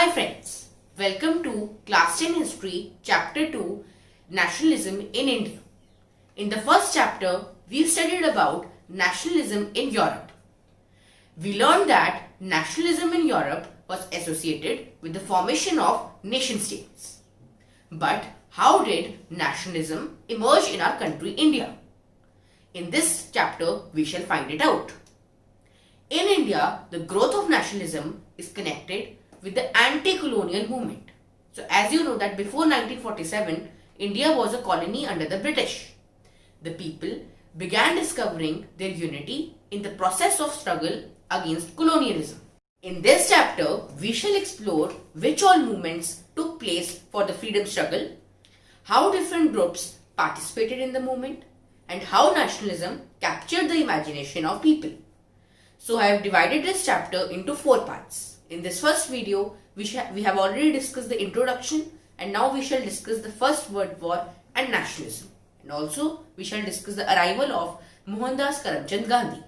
Hi friends, welcome to Class 10 History Chapter 2 Nationalism in India. In the first chapter, we studied about nationalism in Europe. We learned that nationalism in Europe was associated with the formation of nation states. But how did nationalism emerge in our country India? In this chapter, we shall find it out. In India, the growth of nationalism is connected with the anti-colonial movement. So as you know that before 1947, India was a colony under the British. The people began discovering their unity in the process of struggle against colonialism. In this chapter, we shall explore which all movements took place for the freedom struggle, how different groups participated in the movement, and how nationalism captured the imagination of people. So I have divided this chapter into 4 parts. In this first video, we have already discussed the introduction, and now we shall discuss the First World War and nationalism. And also, we shall discuss the arrival of Mohandas Karamchand Gandhi.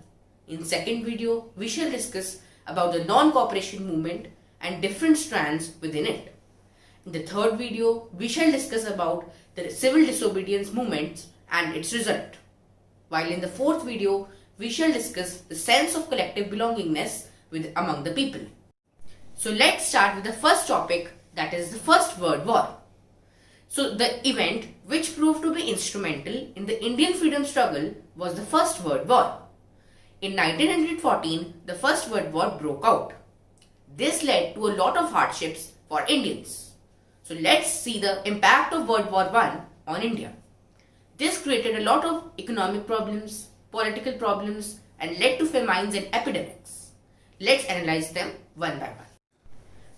In second video, we shall discuss about the non-cooperation movement and different strands within it. In the third video, we shall discuss about the civil disobedience movement and its result. While in the fourth video, we shall discuss the sense of collective belongingness among the people. So let's start with the first topic, that is the First World War. So the event which proved to be instrumental in the Indian freedom struggle was the First World War. In 1914, the First World War broke out. This led to a lot of hardships for Indians. So let's see the impact of World War I on India. This created a lot of economic problems, political problems, and led to famines and epidemics. Let's analyze them one by one.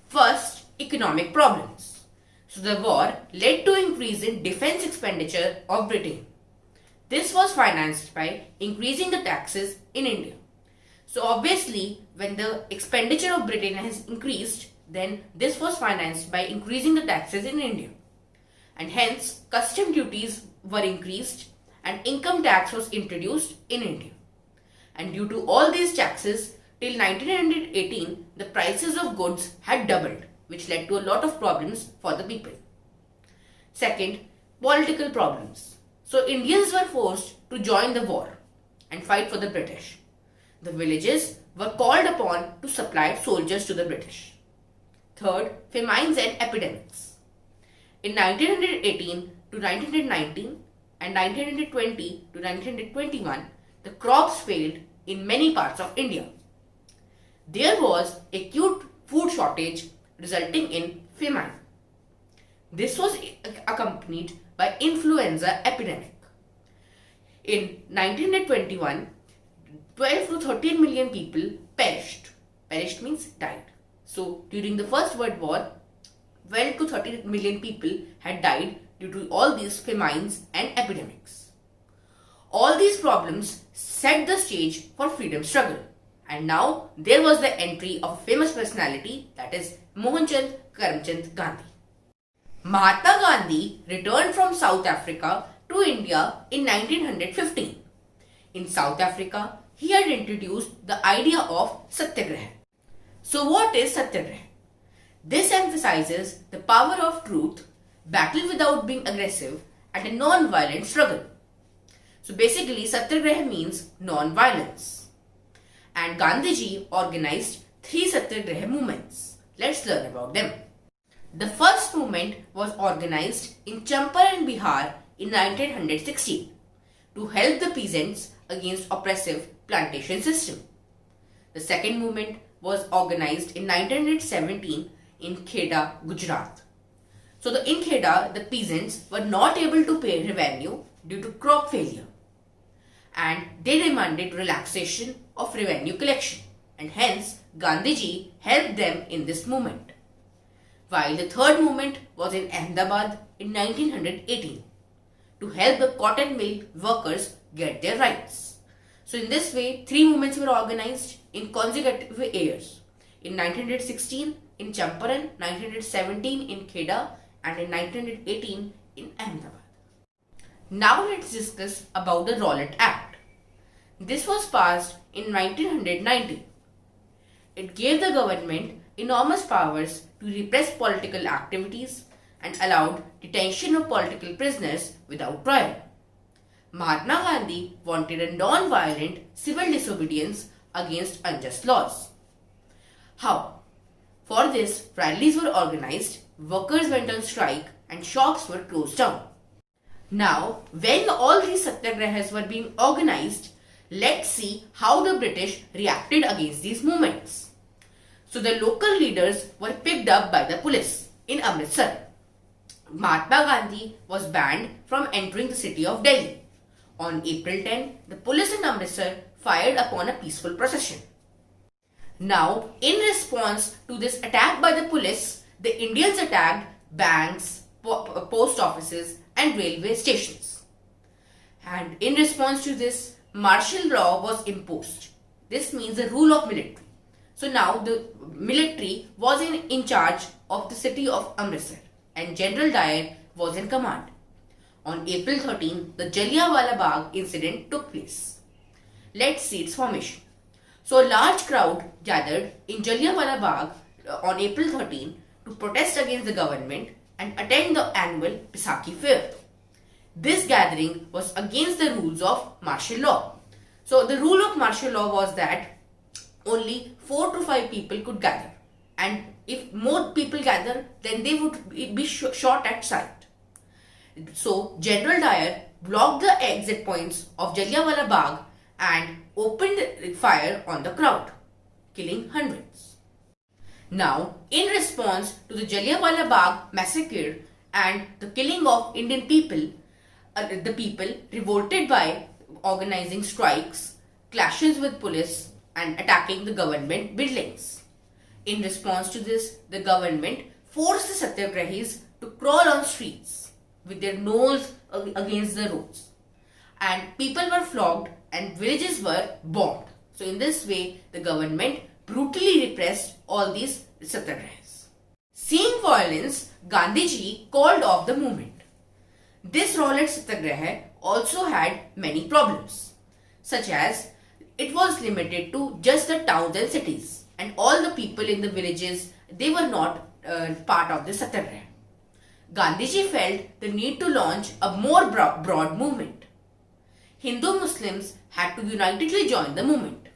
First, economic problems. So the war led to increase in defense expenditure of Britain. This was financed by increasing the taxes in India. So obviously, when the expenditure of Britain has increased, then this was financed by increasing the taxes in India. And hence, custom duties were increased and income tax was introduced in India. And due to all these taxes, till 1918, the prices of goods had doubled, which led to a lot of problems for the people. Second, political problems. So Indians were forced to join the war and fight for the British. The villages were called upon to supply soldiers to the British. Third, famines and epidemics. In 1918 to 1919 and 1920 to 1921, the crops failed in many parts of India. There was acute food shortage resulting in famine. This was accompanied by influenza epidemic. In 1921, 12 to 13 million people perished. Perished means died. So during the First World War, 12 to 13 million people had died due to all these famines and epidemics. All these problems set the stage for freedom struggle. And now there was the entry of a famous personality, that is Mohandas Karamchand Gandhi. Mahatma Gandhi returned from South Africa to India in 1915. In South Africa, he had introduced the idea of satyagraha. So what is satyagraha? This emphasizes the power of truth, battle without being aggressive, and a non-violent struggle. So basically, satyagraha means non-violence. And Gandhiji organized 3 satyagraha movements. Let's learn about them. The first movement was organized in Champaran, Bihar in 1916 to help the peasants against oppressive plantation system. The second movement was organized in 1917 in Kheda, Gujarat. So in Kheda, the peasants were not able to pay revenue due to crop failure, and they demanded relaxation of revenue collection, and hence Gandhiji helped them in this movement. While the third movement was in Ahmedabad in 1918 to help the cotton mill workers get their rights. So in this way, 3 movements were organized in consecutive years. In 1916 in Champaran, 1917 in Kheda, and in 1918 in Ahmedabad. Now let's discuss about the Rollet Act. This was passed in 1990. It gave the government enormous powers to repress political activities and allowed detention of political prisoners without trial. Mahatma Gandhi wanted a non-violent civil disobedience against unjust laws. How? For this, rallies were organized, workers went on strike, and shops were closed down. Now, when all these satyagrahas were being organized, let's see how the British reacted against these movements. So the local leaders were picked up by the police in Amritsar. Mahatma Gandhi was banned from entering the city of Delhi. On April 10, the police in Amritsar fired upon a peaceful procession. Now, in response to this attack by the police, the Indians attacked banks, post offices and railway stations. And in response to this, martial law was imposed. This means the rule of military. So now the military was in charge of the city of Amritsar and General Dyer was in command. On April 13, the Jallianwala Bagh incident took place. Let's see its formation. So a large crowd gathered in Jallianwala Bagh on April 13 to protest against the government and attend the annual Baisakhi fair. This gathering was against the rules of martial law. So the rule of martial law was that only 4 to 5 people could gather, and if more people gather, then they would be shot at sight. So General Dyer blocked the exit points of Jallianwala Bagh and opened fire on the crowd, killing hundreds. Now, in response to the Jallianwala Bagh massacre and the killing of Indian people, the people revolted by organizing strikes, clashes with police and attacking the government buildings. In response to this, the government forced the satyagrahis to crawl on streets with their nose against the roads. And people were flogged and villages were bombed. So in this way, the government brutally repressed all these satyagrahis. Seeing violence, Gandhiji called off the movement. This Rollet Satyagraha also had many problems, such as it was limited to just the towns and cities, and all the people in the villages, they were not part of the Satyagraha. Gandhiji felt the need to launch a more broad movement. Hindu Muslims had to unitedly join the movement.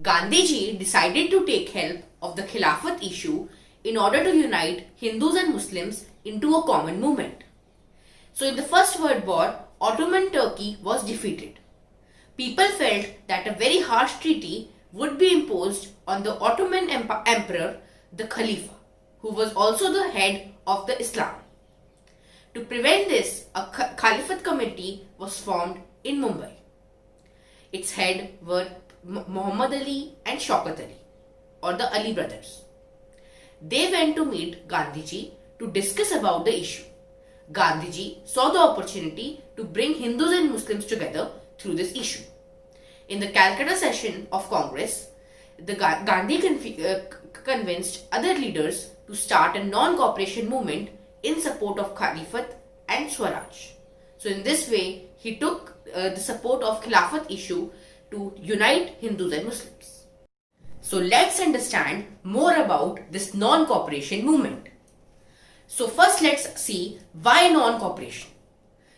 Gandhiji decided to take help of the Khilafat issue in order to unite Hindus and Muslims into a common movement. So in the First World War, Ottoman Turkey was defeated. People felt that a very harsh treaty would be imposed on the Ottoman Emperor, the Khalifa, who was also the head of the Islam. To prevent this, a Caliphate committee was formed in Mumbai. Its head were Muhammad Ali and Shaukat Ali, or the Ali brothers. They went to meet Gandhiji to discuss about the issue. Gandhiji saw the opportunity to bring Hindus and Muslims together through this issue. In the Calcutta session of Congress, Gandhi convinced other leaders to start a non-cooperation movement in support of Caliphate and Swaraj. So in this way, he took the support of Khilafat issue to unite Hindus and Muslims. So let's understand more about this non-cooperation movement. So first let's see why non-cooperation.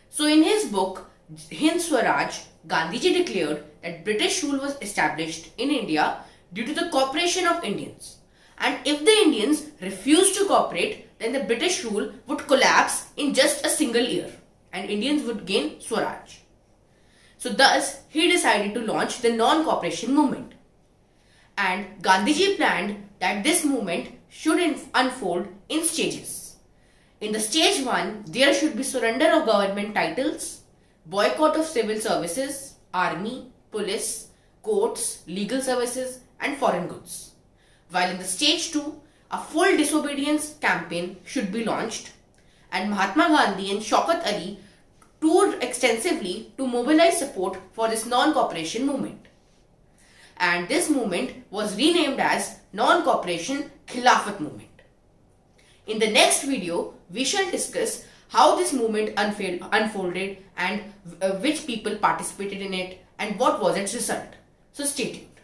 So in his book Hind Swaraj, Gandhiji declared that British rule was established in India due to the cooperation of Indians. And if the Indians refused to cooperate, then the British rule would collapse in just a single year and Indians would gain Swaraj. So thus, he decided to launch the non-cooperation movement. And Gandhiji planned that this movement should unfold in stages. In the stage 1, there should be surrender of government titles, boycott of civil services, army, police, courts, legal services and foreign goods. While in the stage 2, a full disobedience campaign should be launched and Mahatma Gandhi and Shaukat Ali toured extensively to mobilize support for this non-cooperation movement. And this movement was renamed as Non-Cooperation Khilafat Movement. In the next video, we shall discuss how this movement unfolded and which people participated in it and what was its result. So stay tuned.